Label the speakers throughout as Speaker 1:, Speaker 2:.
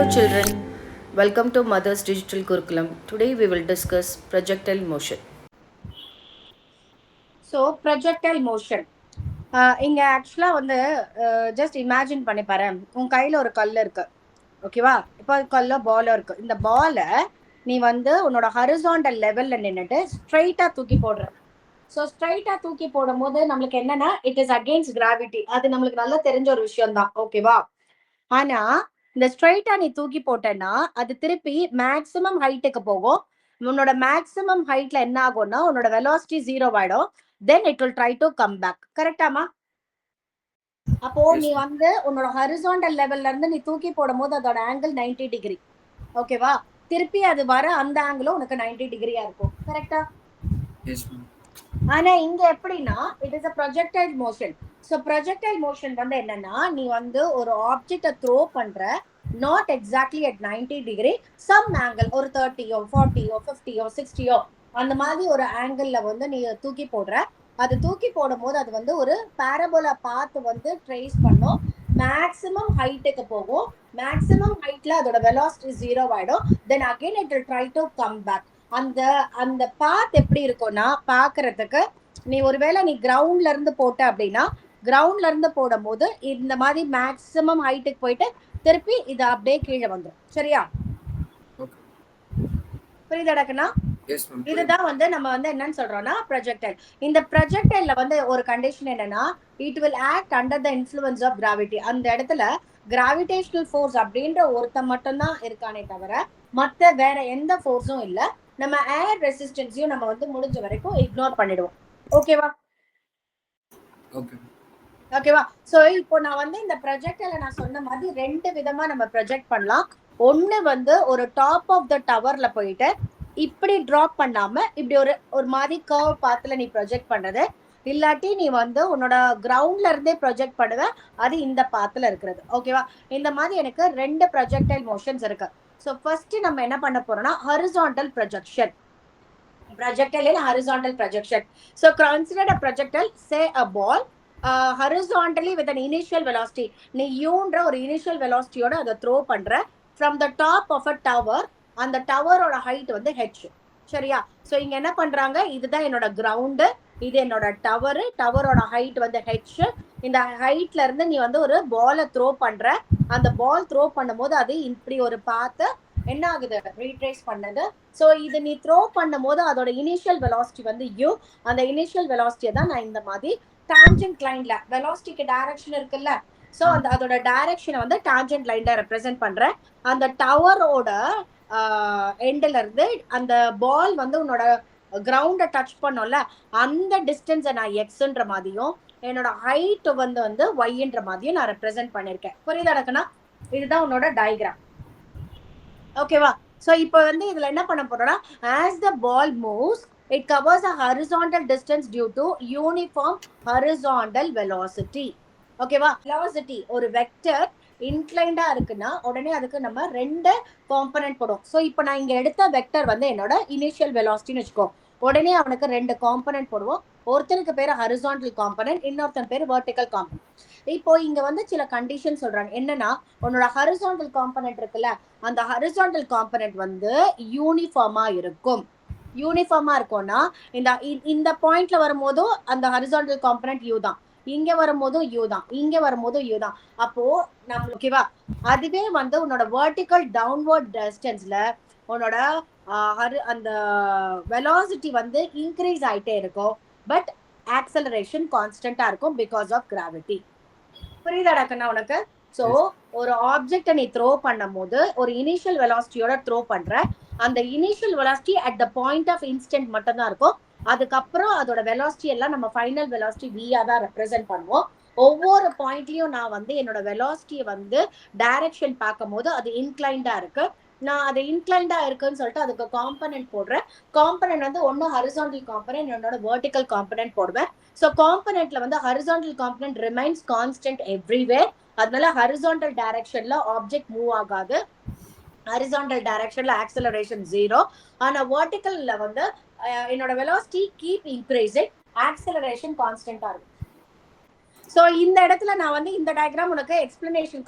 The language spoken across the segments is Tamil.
Speaker 1: Hello children, welcome to Mother's Digital Curriculum. Today we will discuss projectile motion.
Speaker 2: So projectile motion இங்கே ஆக்சுவலாக வந்து ஜஸ்ட் இமேஜின் பண்ணி பாரு. உன் கையில் ஒரு கல் இருக்கு, ஓகேவா? இப்போ கல்ல பாலும் இருக்கு. இந்த பாலை நீ வந்து உன்னோட ஹரிசாண்டல் லெவலில் நின்றுட்டு ஸ்ட்ரைட்டாக தூக்கி போடுற. ஸோ ஸ்ட்ரைட்டாக தூக்கி போடும் போது நம்மளுக்கு என்னன்னா இட் இஸ் அகெயின்ஸ்ட் கிராவிட்டி. அது நம்மளுக்கு நல்லா தெரிஞ்ச ஒரு விஷயம் தான், ஓகேவா? ஆனால் இந்த ஸ்ட்ரைட்டாக நீ தூக்கி போட்டேன்னா அது திருப்பி மேக்ஸிமம் ஹைட்டுக்கு போகும். உன்னோட மேக்ஸிமம் ஹைட்ல என்ன ஆகும்னா உன்னோட வெலாசிட்டி 0 ஆயிடும். then it will try to come back. கரெக்டாமா? அப்போ நீ வந்து உன்னோட ஹரிசாண்டல் லெவல்ல இருந்து நீ தூக்கி போடும் போது அதோட ஆங்கிள் 90 டிகிரி, ஓகேவா? திருப்பி அது வர அந்த ஆங்கிளும் உனக்கு 90 டிகிரியா இருக்கும், கரெக்டா? ஆனா இங்க எப்படின்னா it is a projectile motion. So projectile motion வந்து என்னன்னா நீ வந்து ஒரு ஆப்ஜெக்டை த்ரோ பண்ற, not exactly at 90 degree, some angle ஒரு 30யோ 40யோ 50யோ 60யோ அந்த மாதிரி ஒரு ஆங்கிள் வந்து நீ தூக்கி போடுற. அது தூக்கி போடும் போது அது வந்து ஒரு பாரபோலா பாத் வந்து ட்ரேஸ் பண்ணும். மேக்ஸிமம் ஹைட்டுக்கு போகும். மேக்ஸிமம் ஹைட்ல அதோட வெலாசிட்டி 0 ஆயிடும். Then again it will try to come back. அந்த அந்த பாத் எப்படி இருக்கும்னா பாக்குறதுக்கு நீ ஒருவேளை நீ கிரவுண்ட்ல இருந்து போட்ட அப்படின்னா கிரவுண்ட்ல இருந்து போடும் போது இந்த மாதிரி மேக்ஸிமம் ஹைட்டுக்கு போயிட்டு திருப்பி இது அப்படியே கீழே வந்துடும். சரியா? புரியுதாடக்குன்னா? இதுதான் வந்து நம்ம வந்து என்னன்னு சொல்றோம்னா ப்ரொஜெக்டைல். இந்த ப்ரொஜெக்டைல்ல வந்து ஒரு கண்டிஷன் என்னன்னா it will act under the influence of gravity. அந்த இடத்துல கிராவிடேஷனல் ஃபோர்ஸ் அப்படின்ற ஒருத்த மட்டும்தான் இருக்கானே தவிர மற்ற வேற எந்த ஃபோர்ஸும் இல்லை. நம்ம ஏர் ரெசிஸ்டன்ஸையும் நம்ம வந்து முடிஞ்ச வரைக்கும் இக்னோர் பண்ணிடுவோம், ஓகேவா? ஓகேவா? ஸோ இப்போ நான் வந்து இந்த ப்ரொஜெக்டைல நான் சொன்ன மாதிரி ரெண்டு விதமா நம்ம ப்ரொஜெக்ட் பண்ணலாம். ஒன்னு வந்து ஒரு டாப் ஆஃப் த டவர்ல போயிட்டு இப்படி டிராப் பண்ணாம இப்படி ஒரு மாதிரி கர்வ் பாத்துல நீ ப்ரொஜெக்ட் பண்றது, இல்லாட்டி நீ வந்து உன்னோட கிரவுண்ட்ல இருந்தே ப்ரொஜெக்ட் பண்ணுவ, அது இந்த பாத்துல இருக்கிறது, ஓகேவா? இந்த மாதிரி எனக்கு ரெண்டு ப்ரொஜெக்டைல் மோஷன்ஸ் இருக்கு. ஸோ ஃபர்ஸ்ட் நம்ம என்ன பண்ண போறோம்னா horizontal projection. projectile and horizontal projection. So consider a projectile, say a ball, horizontally with an initial velocity. நீ யூன்ற ஒரு initial velocity ஓட அதை த்ரோ பண்ற from the top of a tower. அந்த டவரோட ஹைட் வந்து h, சரியா? ஸோ இங்க என்ன பண்றாங்க, இதுதான் என்னோட கிரவுண்டு, இது என்னோட டவரு, டவரோட ஹைட் வந்து h. இந்த ஹைட்ல இருந்து நீ வந்து ஒரு பாலை த்ரோ பண்ற. அந்த பால் த்ரோ பண்ணும் போது அது இப்படி ஒரு பார்த்து என்ன ஆகுது, ரீட்ரேஸ் பண்ணது. ஸோ இது நீ த்ரோ பண்ணும் போது அதோட இனிஷியல் வெலாசிட்டி வந்து u. அந்த இனிஷியல் வெலாசிட்டியை தான் நான் இந்த மாதிரி டான்ஜென்ட் லைன்ல, வெலாசிட்டிக்கு டைரக்ஷன் இருக்குல்ல, ஸோ அந்த அதோட டைரக்ஷனை வந்து டான்ஜென்ட் லைன்ல ரெப்ரசென்ட் பண்றேன். அந்த டவரோட எண்ட்ல இருந்து அந்த பால் வந்து உன்னோட கிரவுண்டை டச் பண்ணோம்ல, அந்த டிஸ்டன்ஸை நான் எக்ஸ்ன்ற மாதிரியும் என்னோட ஹைட் வந்து ஒய்ன்ற மாதிரியும் நான் ரெப்ரசென்ட் பண்ணிருக்கேன். புரியுதாடக்குன்னா? இதுதான் உன்னோட டயக்ராம், ஓகேவா? ஸோ இப்போ வந்து இதுல என்ன பண்ண போறோம்னா as the ball moves it covers a horizontal distance due to uniform horizontal velocity, ஓகேவா? velocity ஒரு வெக்டர் இன்க்ளைண்டா இருக்குன்னா உடனே அதுக்கு நம்ம ரெண்டு காம்பனன்ட் போடுவோம். ஸோ இப்போ நான் இங்க எடுத்த வெக்டர் வந்து என்னோட இனிஷியல் வெலாசிட்டின்னு வச்சுக்கோ, உடனே அவனுக்கு ரெண்டு காம்பனன்ட் போடுவோம். ஒருத்தனுக்கு பேரு ஹரிசாண்டல் காம்பனன்ட், இன்னொருத்தன் பேரு வெர்டிகல் காம்பனன்ட். இப்போ இங்க வந்து சில கண்டிஷன் சொல்றாங்க. என்னன்னா உன்னோட ஹரிசாண்டல் காம்பனன்ட் இருக்குல்ல, அந்த ஹரிசாண்டல் காம்பனன்ட் வந்து யூனிஃபார்மா இருக்கும். யூனிஃபார்மா இருக்கும்னா இந்த பாயிண்ட்ல வரும்போதும் அந்த ஹரிசாண்டல் காம்பனன்ட் யூ தான், இங்க வரும்போதும் யூ தான், இங்க வரும்போதும் யூ தான். அப்போ நம்ம ஓகேவா? அதுவே வந்து உன்னோட வெர்டிகல் டவுன்வர்ட் டிஸ்டன்ஸ்ல உன்னோட அந்த வெலாசிட்டி வந்து இன்க்ரீஸ் ஆயிட்டே இருக்கும், பட் ஆக்சலரேஷன் கான்ஸ்டன்டா இருக்கும் பிகாஸ் ஆஃப் கிராவிட்டி. புரியுதாடாக்கண்ணா உனக்கு? ஸோ ஒரு ஆப்ஜெக்டை நீ த்ரோ பண்ணும் போது ஒரு இனிஷியல் வெலாசிட்டியோட த்ரோ பண்ற. அந்த initial velocity at the point of instant மட்டும் தான் இருக்கும். அதுக்கப்புறம் அதோட வெலாசிட்டி எல்லாம் நம்ம ஃபைனல் வெலாசிட்டி வியா தான் ரெப்ரசென்ட் பண்ணுவோம். ஒவ்வொரு பாயிண்ட்லயும் நான் வந்து என்னோட வெலாசிட்டியை வந்து டைரக்ஷன் பார்க்கும் போது அது இன்க்ளைண்டா இருக்கு. நான் அது இன்க்ளைண்டா இருக்குன்னு சொல்லிட்டு அதுக்கு காம்பனன்ட் போடுறேன். காம்பனன்ட் வந்து ஒன்னு ஹரிசாண்டல் காம்பனன்ட், என்னோட வெர்டிகல் காம்பனன்ட் போடுவேன். ஸோ காம்பனன்ட்ல வந்து horizontal component remains constant everywhere. அதனால ஹரிசாண்டல் டைரக்ஷன்ல ஆப்ஜெக்ட் மூவ் ஆகாது. ஹரிசாண்டல் டைரக்ஷன்ல ஆக்சலரேஷன் 0. ஆனா வெர்டிகல்ல வந்து என்னோட வெலாசிட்டி கீப் இன்க்ரீசிங், ஆக்சலரேஷன் கான்ஸ்டன்டா இருக்கும். சோ இந்த இடத்துல நான் வந்து இந்த டயக்ராம் உனக்கு எக்ஸ்பிளனேஷன்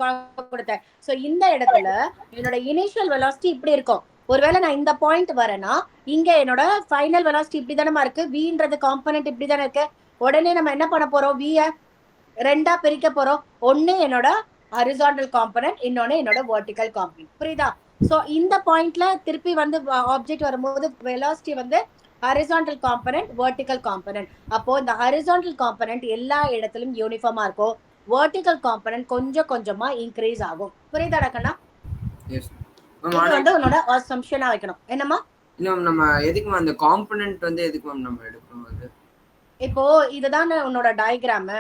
Speaker 2: கொடுத்தேன். சோ இந்த இடத்துல என்னோட இனிஷியல் வெலாசிட்டி இப்படி இருக்கும். ஒருவேளை நான் இந்த பாயிண்ட் வரேன்னா இங்க என்னோட ஃபைனல் வெலாசிட்டி இப்படி தானே இருக்கு, வின்றது காம்பனன்ட் இப்படி தானே இருக்கு. உடனே நம்ம என்ன பண்ண போறோம், விய ரெண்டா பிரிக்க போறோம். ஒன்னு என்னோட ஹரிசாண்டல் காம்பனன்ட், இன்னொன்னு என்னோட வெர்டிகல் காம்பனன்ட். புரியுதா? சோ இந்த பாயிண்ட்ல திருப்பி வந்து ஆப்ஜெக்ட் வரும்போது வெலாசிட்டி வந்து ஹரிசாண்டல் காம்பனன்ட், வெர்டிகல் காம்பனன்ட். அப்போ இந்த ஹரிசாண்டல் காம்பனன்ட் எல்லா இடத்திலும் யூனிஃபார்மா இருக்கும், வெர்டிகல் காம்பனன்ட் கொஞ்சம் கொஞ்சமா இன்க்ரீஸ் ஆகும். புரியுதாடா கண்ணா?
Speaker 3: எஸ்
Speaker 2: இது வந்து உன்னோட அசம்ப்ஷனா வைக்கணும். என்னம்மா?
Speaker 3: இல்ல நம்ம எதுக்கு அந்த காம்பனன்ட் வந்து எதுக்கு நம்ம எடுக்கணும்? அது
Speaker 2: இப்போ இதுதான் உன்னோட டயக்ராம்.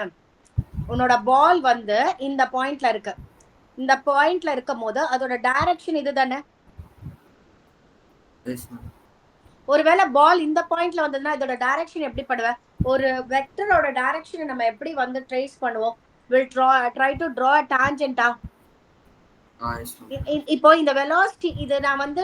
Speaker 2: உன்னோட பால் வந்து இந்த பாயிண்ட்ல இருக்கு. இந்த பாயிண்ட்ல இருக்கும் போது அதோட டைரக்ஷன் இதுதானே. ஒருவேளை பால் இந்த பாயிண்ட்ல வந்ததுன்னா இதோட டைரக்ஷன் எப்படி பண்ணுவ? ஒரு வெக்டரோட டைரக்ஷனை நம்ம எப்படி வந்து ட்ரேஸ் பண்ணுவோம்? will try to draw a tangent. இப்போ இந்த வெலாசிட்டி, இது நான் வந்து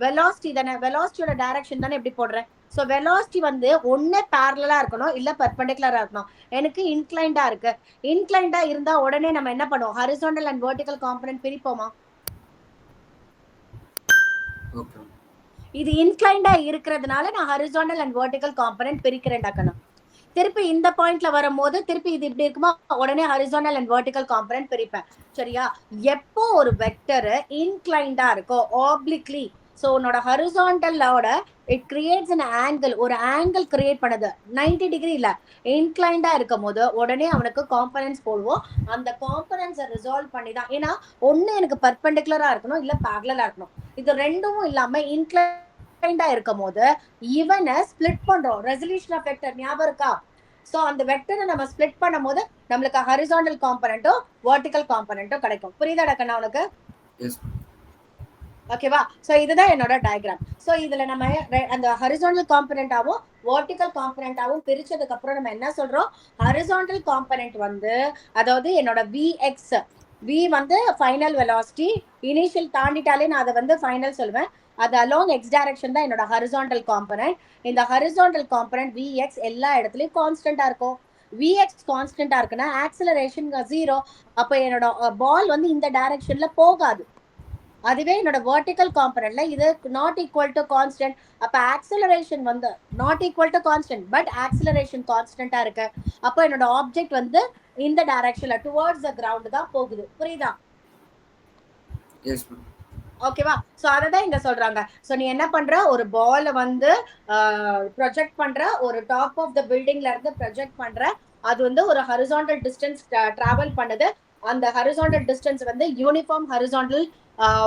Speaker 2: வெலாசிட்டி தானே, வெலாசிட்டியோட டைரக்ஷன் தானே எப்படி போடுறேன். ஸோ வெலாசிட்டி வந்து ஒன்னு பேரலா இருக்கணும், இல்ல பெர்பெண்டிகுலரா இருக்கணும். எனக்கு இன்க்ளைண்டா இருக்கு. இன்க்ளைண்டா இருந்தா உடனே நம்ம என்ன பண்ணுவோம், ஹரிசாண்டல் அண்ட் வெர்டிகல் காம்பனன்ட் பிரிப்போமா? இது இன்க்ளைண்டா இருக்கிறதுனால நான் ஹரிசாண்டல் அண்ட் வெர்டிகல் காம்பனன்ட் பிரிக்கிறேன்டாக்கணும். திருப்பி இந்த பாயிண்ட்ல வரும்போது திருப்பி இது இப்படி இருக்குமா, உடனே ஹரிசாண்டல் அண்ட் வெர்டிகல் காம்பனன்ட் பிரிப்பேன். சரியா? எப்போ ஒரு வெக்டர் இன்க்ளைண்டா இருக்கோ ஆப்ளிக்லி, சோ உன்னோட ஹரிசாண்டலோட இட் கிரியேட்ஸ் an ஆங்கிள், ஒரு ஆங்கிள் கிரியேட் பண்ணுது 90 டிகிரி இல்ல, இன்க்ளைண்டா இருக்கும் போது உடனே அவனுக்கு காம்பனன்ட்ஸ் போடுவோம். அந்த காம்பனன்ட்ஸை ரிசால்வ் பண்ணி தான், ஏன்னா ஒன்னு எனக்கு பர்பெண்டிகுலரா இருக்கணும், இல்ல பேரலலா இருக்கணும். இது ரெண்டும் இல்லாம இன்க்ளைண்டா இருக்கும் போது இவனை ஸ்பிளிட் பண்றோம். ரெசல்யூஷன் ஆஃப் வெக்டர் ஞாபகம் இருக்கா? சோ அந்த வெக்டரை நம்ம ஸ்பிளிட் பண்ணும் போது நம்மளுக்கு ஹரிசாண்டல் காம்பனன்ட்டோ வெர்டிகல் காம்பனன்ட்டோ கிடைக்கும். புரியுதாடா கண்ணா உனக்கு? ஓகேவா? சோ இதுதான் என்னோட டயக்ராம். சோ இதுல நம்ம அந்த ஹரிசாண்டல் காம்பனன்ட்டாவும் வெர்டிகல் காம்பனன்ட்டாவும் பிரிச்சதுக்கு அப்புறம் நம்ம என்ன சொல்றோம், ஹரிசாண்டல் காம்பனன்ட் வந்து அதாவது என்னோட Vx, V வந்து ஃபைனல் வெலாசிட்டி, இனிஷியல் தாண்டிட்டாலே நான் அதை வந்து ஃபைனல் சொல்லுவேன். அது அலாங் எக்ஸ் டைரக்ஷன் தான் என்னோட ஹரிசாண்டல் காம்பனன்ட். இந்த ஹரிசாண்டல் காம்பனன்ட் Vx எல்லா இடத்துலயும் கான்ஸ்டன்டா இருக்கும். Vx கான்ஸ்டன்டா இருக்குன்னா ஆக்சிலரேஷன் 0. அப்ப என்னோட பால் வந்து இந்த டைரக்ஷன்ல போகாது. அதுவே என்னோட வெர்டிகல் காம்பனன்ட்ல இது நாட் ஈக்குவல் டு கான்ஸ்டன்ட். அப்ப ஆக்சிலரேஷன் வந்து not equal to constant, but acceleration கான்ஸ்டன்டா இருக்கு. அப்ப என்னோட ஆப்ஜெக்ட் வந்து இந்த டைரக்ஷன்ல டுவர்ட்ஸ் தி கிரவுண்ட் தான் போகுது. புரியுதா?
Speaker 3: Yes ma'am.
Speaker 2: ஓகேவா? சோ அததான் இங்க சொல்றாங்க. சோ நீ என்ன பண்ற, ஒரு பால் வந்து ப்ரொஜெக்ட் பண்ற, ஒரு டாப் ஆஃப் தி பில்டிங்ல இருந்து ப்ரொஜெக்ட் பண்ற, அது வந்து ஒரு ஹரிசாண்டல் டிஸ்டன்ஸ் டிராவல் பண்ணுது. அந்த ஹரிசாண்டல் டிஸ்டன்ஸ் வந்து யூனிஃபார்ம் ஹரிசாண்டல்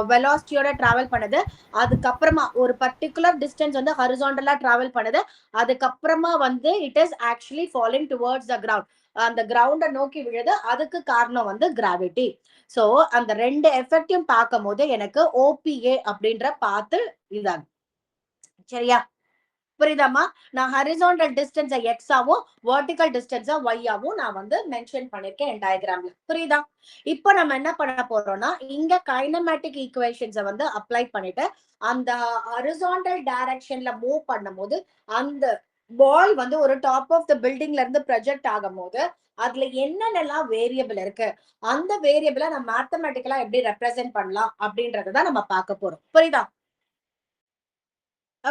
Speaker 2: வெலாசிட்டியோட டிராவல் பண்ணுது. அதுக்கப்புறமா ஒரு பர்டிகுலர் டிஸ்டன்ஸ் வந்து ஹரிசாண்டலா டிராவல் பண்ணுது. அதுக்கப்புறமா வந்து it is actually falling towards the ground, அந்த கிரவுண்டை நோக்கி விழுது. அதுக்கு காரணம் வந்து கிராவிட்டி. சோ அந்த ரெண்டு எஃபெக்டையும் பார்க்கும் போது எனக்கு ஓபிஏ அப்படின்ற பாத்து இதாகும். சரியா? புரியுதாமா? நான் ஹரிசாண்டல் டிஸ்டன்ஸ் எக்ஸ் ஆவும் வெர்டிகல் டிஸ்டன்ஸ் ஒய் ஆவும் நான் வந்து மென்ஷன் பண்ணிருக்கேன் என் டயக்ராம்ல. புரியுதா? இப்போ நம்ம என்ன பண்ண போறோம்னா, இங்க கைனமேட்டிக் ஈக்குவேஷன்ஸை வந்து அப்ளை பண்ணிட்டு அந்த ஹரிசாண்டல் டைரக்ஷன்ல மூவ் பண்ணும்போது அந்த பால் வந்து ஒரு டாப் ஆஃப் த பில்டிங்ல இருந்து ப்ரொஜெக்ட் ஆகும் போது அதுல என்னென்னலாம் வேரியபிள் இருக்கு, அந்த வேரியபிளை நம்ம மேத்தமெட்டிக்கலா எப்படி ரெப்ரசென்ட் பண்ணலாம் அப்படின்றதான் நம்ம பார்க்க போறோம். புரியுதா?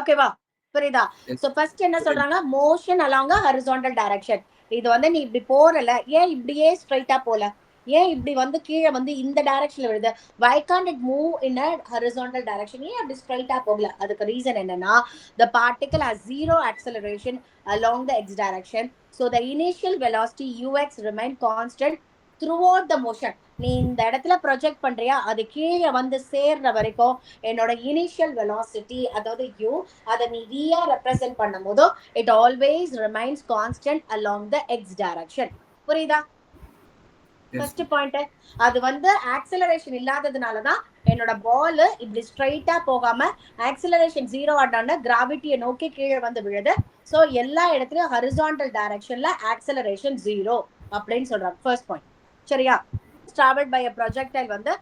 Speaker 2: ஓகேவா? புரியுதா? சோ ஃபர்ஸ்ட் என்ன சொல்றாங்க, மோஷன் அலாங் ஹரிசாண்டல் டைரக்ஷன். இது வந்து நீ இப்படி போறல, ஏன் இப்படியே ஸ்ட்ரைட்டா போல, ஏன் இப்படி வந்து கீழே வந்து இந்த டைரக்ஷன்ல விழுது, why can't it move in a horizontal direction, ஏன் அப்படி ஸ்ட்ரைட்டா போகல? அதுக்கு ரீசன் என்னன்னா, the particle has zero acceleration along the x direction, so the initial velocity ux remain constant throughout the motion. நீ இந்த இடத்துல ப்ரொஜெக்ட் பண்றியா, அது கீழே வந்து சேர்ற வரைக்கும் என்னோட இனிஷியல் வெலாசிட்டி அதாவது u, அதை நீ v-ஆ ரெப்ரசென்ட் பண்ணும் போது it always remains constant along the x direction. புரியுதா? ஃபர்ஸ்ட் பாயிண்ட், அது வந்து ஆக்சிலரேஷன் இல்லாததுனாலதான் என்னோட பால் இப்படி ஸ்ட்ரைட்டா போகாம ஆக்சிலரேஷன் 0 ஆடான கிராவிட்டியை நோக்கி கீழே வந்து விழுது. சோ எல்லா இடத்துலயும் ஹரிசாண்டல் டைரக்ஷன்ல ஆக்சிலரேஷன் 0 அப்படின்னு சொல்றாங்க. First point. சரியா? traveled by a projectile வந்து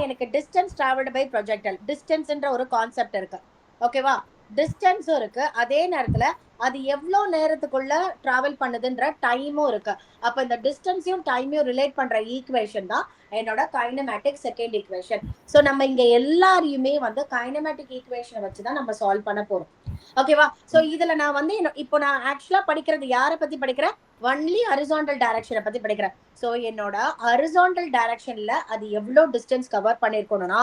Speaker 2: எனக்கு distance traveled by projectile, டிஸ்டன்ஸ்ன்ற ஒரு கான்செப்ட் இருக்கு. ஓகேவா? டிஸ்டன்ஸும் இருக்கு, அதே நேரத்துல அது எவ்வளவு நேரத்துக்குள்ள டிராவல் பண்ணுதுன்ற டைமும் இருக்கு. அப்ப இந்த டிஸ்டன்ஸையும் டைமையும் ரிலேட் பண்ற ஈக்குவேஷன் தான் என்னோட கைனமேட்டிக் செகண்ட் ஈக்குவேஷன். சோ நம்ம இங்க எல்லாரையுமே வந்து கைனமேட்டிக் ஈக்குவேஷனை வச்சுதான் நம்ம சால்வ் பண்ண போறோம். ஓகேவா? சோ இதுல நான் வந்து இப்போ நான் ஆக்சுவலா படிக்கிறது யாரை பத்தி படிக்கிறேன்? ஒன்லி ஹரிசாண்டல் டைரக்ஷனை பத்தி படிக்கிறேன். சோ என்னோட ஹரிசாண்டல் டைரக்ஷன்ல அது எவ்வளவு டிஸ்டன்ஸ் கவர் பண்ணிருக்கணும்னா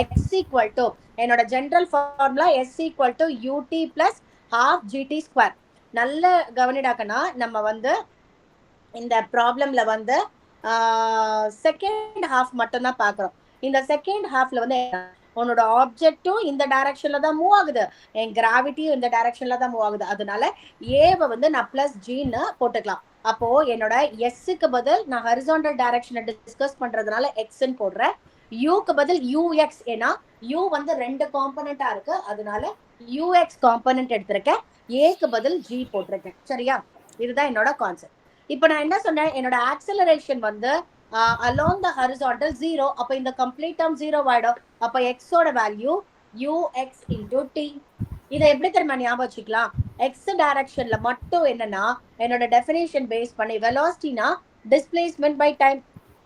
Speaker 2: x ஈக்குவல் டு என்னோட general formula s equal to ut plus half gt square. நல்ல கவனிடாக்கனா நம்ம வந்து இந்த ப்ராப்ளம்ல வந்து செகண்ட் ஹாஃப் மட்டும் தான் பாக்குறோம். இந்த செகண்ட் ஹாஃப்ல வந்து உன்னோட ஆப்ஜெக்டும் இந்த டைரக்ஷன்ல தான் மூவ் ஆகுது, என் கிராவிட்டியும் இந்த டைரக்ஷன்ல தான் மூவ் ஆகுது. அதனால ஏவை வந்து நான் பிளஸ் ஜின்னு போட்டுக்கலாம். அப்போ என்னோட எஸ்க்கு பதில் நான் ஹரிசாண்டல் டைரக்ஷனை டிஸ்கஸ் பண்றதுனால எக்ஸ்ன்னு போடுறேன். யூக்கு பதில் யூஎக்ஸ், ஏன்னா யூ வந்து 2 காம்பனண்டா இருக்கு, அதனால யூஎக்ஸ் காம்பனண்ட் எடுத்திருக்கேன். ஏக்கு பதில் ஜி போட்டிருக்கேன். சரியா? இதுதான் என்னோட கான்செப்ட். இப்போ நான் என்ன சொன்னேன், என்னோட ஆக்சலரேஷன் வந்து along the horizontal 0. அப்ப இந்த கம்ப்ளீட் டேர்ம் 0 ஆயிடும். அப்ப x ஓட வேல்யூ ux into t. இதை எப்படி தெரியுமா ஞாபகம் வச்சுக்கலாம்? x டைரக்ஷன்ல மட்டும் என்னன்னா என்னோட டெஃபினேஷன் பேஸ் பண்ணி வெலாசிட்டினா டிஸ்பிளேஸ்மெண்ட் பை டைம்.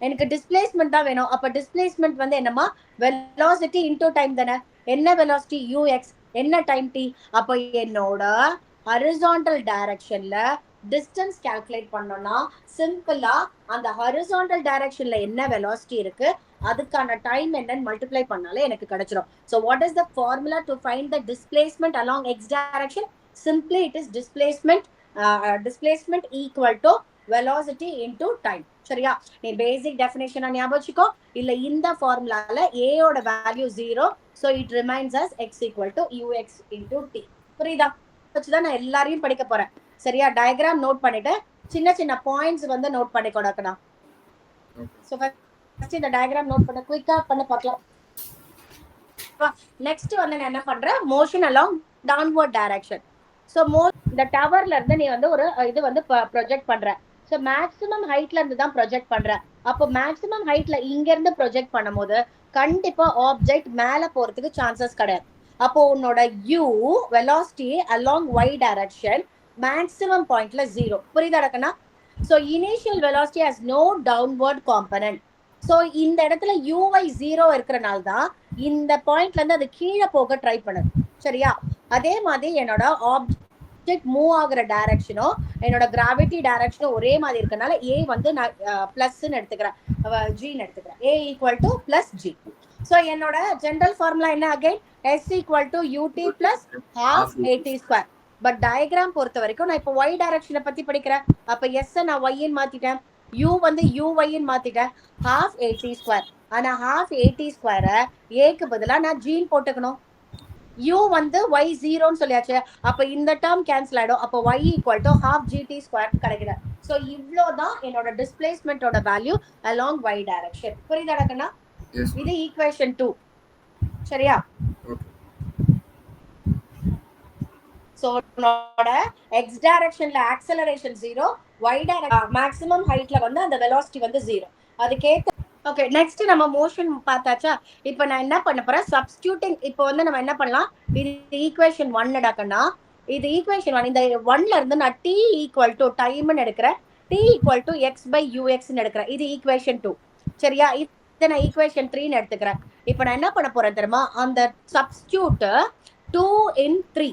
Speaker 2: எனக்கு டிஸ்பிளேஸ்மெண்ட் தான் வேணும். அப்ப டிஸ்பிளேஸ்மெண்ட் வந்து என்னமா வெலாசிட்டி இன்டூ டைம் தானே. என்ன வெலாசிட்டி? ux. என்ன டைம் t? அப்ப என்னோட ஹரிசாண்டல் டைரக்ஷன்ல டிஸ்டன்ஸ் கால்குலேட் பண்ணோம்னா சிம்பிளா அந்த ஹரிசாண்டல் டைரக்ஷன்ல என்ன வெலாசிட்டி இருக்கு அதுக்கான டைம் என்னன்னு மல்டிப்ளை பண்ணாலே எனக்கு கிடைச்சிரும். So what is the formula to find the displacement along x direction? Simply it is displacement equal to velocity into time. சரியா? நீ பேசிக் டெஃபினேஷனா ஞாபகம் வச்சுக்கோ. இல்ல இந்த ஃபார்முலால a ஓட value 0, so it remains as x equal to ux into t. புரியுதா? வச்சுதான் நான் எல்லாரையும் படிக்க போறேன். சரியா? டயக்ராம் நோட் பண்ணிட்டு சின்ன சின்ன பாயிண்ட்ஸ் வந்து நோட் பண்ணிக்கோடா. சோ ஃபர்ஸ்ட் இந்த டயக்ராம் நோட் பண்ண குயிக்கா பண்ண பார்க்கலாம். நெக்ஸ்ட் வந்து நான் என்ன பண்றேன், motion along downward direction. So இந்த டவர்ல இருந்து நீ வந்து ஒரு இது வந்து ப்ரொஜெக்ட் பண்ற. சோ மேக்ஸிமம் ஹைட்ல இருந்து தான் ப்ரொஜெக்ட் பண்ற. அப்போ மேக்ஸிமம் ஹைட்ல இங்க இருந்து ப்ரொஜெக்ட் பண்ணும்போது கண்டிப்பா ஆப்ஜெக்ட் மேல போறதுக்கு சான்சஸ் கிடையாது. அப்போ உன்னோட u velocity along y direction maximum pointல 0. புரியுதாடக்கனா? So initial velocity has no downward component. So இந்த இடத்துல uy 0 இருக்கறனால தான் இந்த பாயிண்ட்ல இருந்து அது கீழே போக ட்ரை பண்ணுது. சரியா? அதே மாதிரி என்னோட ஆப்ஜெக்ட் மூவ் ஆகுற டைரக்ஷனோ என்னோட கிராவிட்டி டைரக்ஷனோ ஒரே மாதிரி இருக்கனால a வந்து நான் பிளஸ்ன்னு எடுத்துக்கிறேன், ஜின்னு எடுத்துக்கிறேன். a equal to plus g. So என்னோட ஜெனரல் ஃபார்முலா என்ன? Again s equal to ut plus half at square. But diagram பொறுத்த வரைக்கும் நான் இப்போ y டைரக்ஷனை பத்தி படிக்கிறேன். அப்ப s நான் y ன்னு மாத்திட்டேன், u வந்து uy ன்னு மாத்திட்டேன், half at square. ஆனா half at square a க்கு பதிலா நான் g ன்னு போட்டுக்கணும். u வந்து y 0 ன்னு சொல்லியாச்சு. அப்ப இந்த டேர்ம் கேன்சல் ஆயிடும். அப்ப y equal to half gt square கிடைக்குது. சோ இவ்ளோதான் என்னோட டிஸ்பிளேஸ்மென்ட்டோட வேல்யூ along y direction. புரியுதாடா? இது ஈக்குவேஷன் 2. சரியா? சோ என்னோட x டைரக்ஷன்ல ஆக்சலரேஷன் 0, y டைரக்ஷன் மேக்ஸிமம் ஹைட்ல வந்து அந்த வெலாசிட்டி வந்து 0. அதுக்கேத்த ஓகே. நெக்ஸ்ட் நம்ம மோஷன் பார்த்தாச்சா? இப்போ நான் என்ன பண்ண போறேன், சப்ஸ்டிட்யூட்டிங். இப்போ வந்து நம்ம என்ன பண்ணலாம், இது ஈக்குவேஷன் 1 டாக்கனா. இது ஈக்குவேஷன் 1. இந்த 1ல இருந்து நான் t ஈக்குவல் டு டைம்னு எடுக்கிறேன், t equal to x by ux ன்னு எடுக்கிறேன். இது ஈக்குவேஷன் 2. சரியா? இதை நான் ஈக்குவேஷன் 3 ன்னு எடுத்துக்கிறேன். இப்போ நான் என்ன பண்ண போறேன் தெரியுமா, அந்த சப்ஸ்டிட்யூட் 2 in 3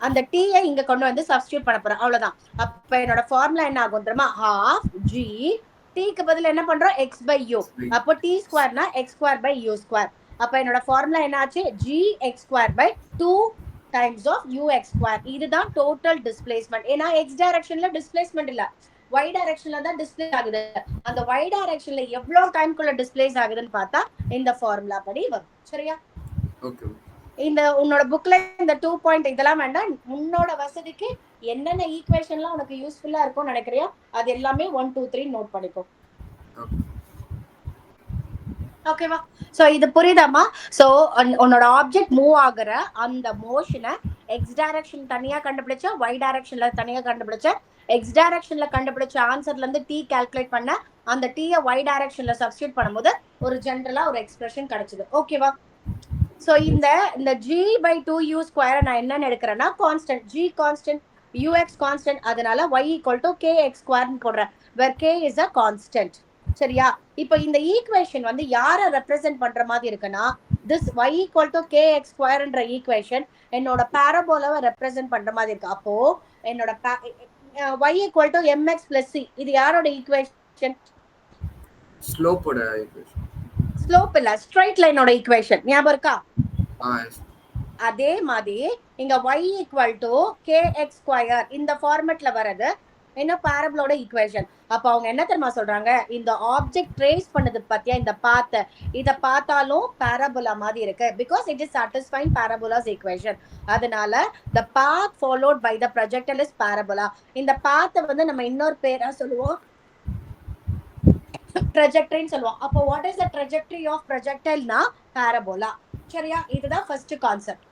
Speaker 2: அந்த t இங்க கொண்டு வந்து சப்ஸ்டிட்யூட் பண்ண போறேன். அவ்வளவுதான். அப்ப என்னோட ஃபார்முலா என்ன ஆகும் தெரியுமா, half g, t க்கு பதில் என்ன பண்றோம், x by u. அப்போ t ஸ்கொயர்னா x square by u square. அப்ப என்னோட ஃபார்முலா என்ன ஆச்சு, g x square by 2 times of ux square. இதுதான் டோட்டல் டிஸ்பிளேஸ்மெண்ட். ஏன்னா x டைரக்ஷன்ல டிஸ்பிளேஸ்மெண்ட் இல்ல, y டைரக்ஷன்ல தான் டிஸ்ப்ளே ஆகுது. அந்த y டைரக்ஷன்ல எவ்வளவு டைம்க்குள்ள டிஸ்ப்ளேஸ் ஆகுதுன்னு பார்த்தா இந்த ஃபார்முலா படி வரும். சரியா?
Speaker 3: ஓகே.
Speaker 2: இந்த உன்னோட புக்ல இந்த 2 பாயிண்ட் இதெல்லாம் வேண்டாம், உன்னோட வசதிக்கு என்னென்ன ஈக்குவேஷன்லாம் உனக்கு யூஸ்ஃபுல்லா இருக்கும்னு நினைக்கிறியோ அது எல்லாமே 1 2 3 நோட் பண்ணிக்கோ. ஓகேவா? சோ இது புரியுதாமா? சோ உன்னோட ஆப்ஜெக்ட் மூவ் ஆகுற அந்த மோஷனை எக்ஸ் டைரக்ஷன் தனியா கண்டுபிடிச்ச, y டைரக்ஷன்ல தனியா கண்டுபிடிச்ச, எக்ஸ் டைரக்ஷன்ல கண்டுபிடிச்ச ஆன்சர்ல இருந்து t கால்குலேட் பண்ண, அந்த t y டைரக்ஷன்ல சப்ஸ்டிட்யூட் பண்ணும்போது ஒரு ஜெனரலா ஒரு எக்ஸ்பிரஷன் கிடைச்சது. ஓகேவா? சோ இந்த g by 2u ஸ்கொயர் நான் என்னன்னு எடுக்கிறேன்னா constant g constant ux constant, அதனால y equal to kx square போடுறேன் where k is a constant. சரியா? இப்போ இந்த ஈக்குவேஷன் வந்து யாரை ரெப்ரசென்ட் பண்ற மாதிரி இருக்குன்னா this y equal to kx ஸ்கொயர்ன்ற ஈக்குவேஷன் என்னோட பாராபோலாவை ரெப்ரசென்ட் பண்ற மாதிரி இருக்கு. அப்போ என்னோட y equal to mx plus c இது யாரோட ஈக்குவேஷன்?
Speaker 3: ஸ்லோப்போட ஈக்குவேஷன்.
Speaker 2: ஸ்லோப் இல்ல, ஸ்ட்ரைட் லைனோட ஈக்குவேஷன். ஞாபகம் இருக்கா? அதே மாதிரி இங்க y equal to kx square இந்த ஃபார்மட்ல வரது என்ன பாராபோலோட ஈக்குவேஷன். அப்ப அவங்க என்ன தெரியுமா சொல்றாங்க, இந்த ஆப்ஜெக்ட் ட்ரேஸ் பண்ணது பத்தியா இந்த பாத்த இத பார்த்தாலும் பாராபோலா மாதிரி இருக்கு because it is satisfying parabolas equation. அதனால the path followed by the projectile is parabola. இந்த பாத்த வந்து நம்ம இன்னொரு பேரா சொல்லுவோம் trajectory சொல்லுவோம். அப்போ what is the trajectory of projectile னா parabola. சரியா? இதுதான் ஃபர்ஸ்ட் கான்செப்ட்.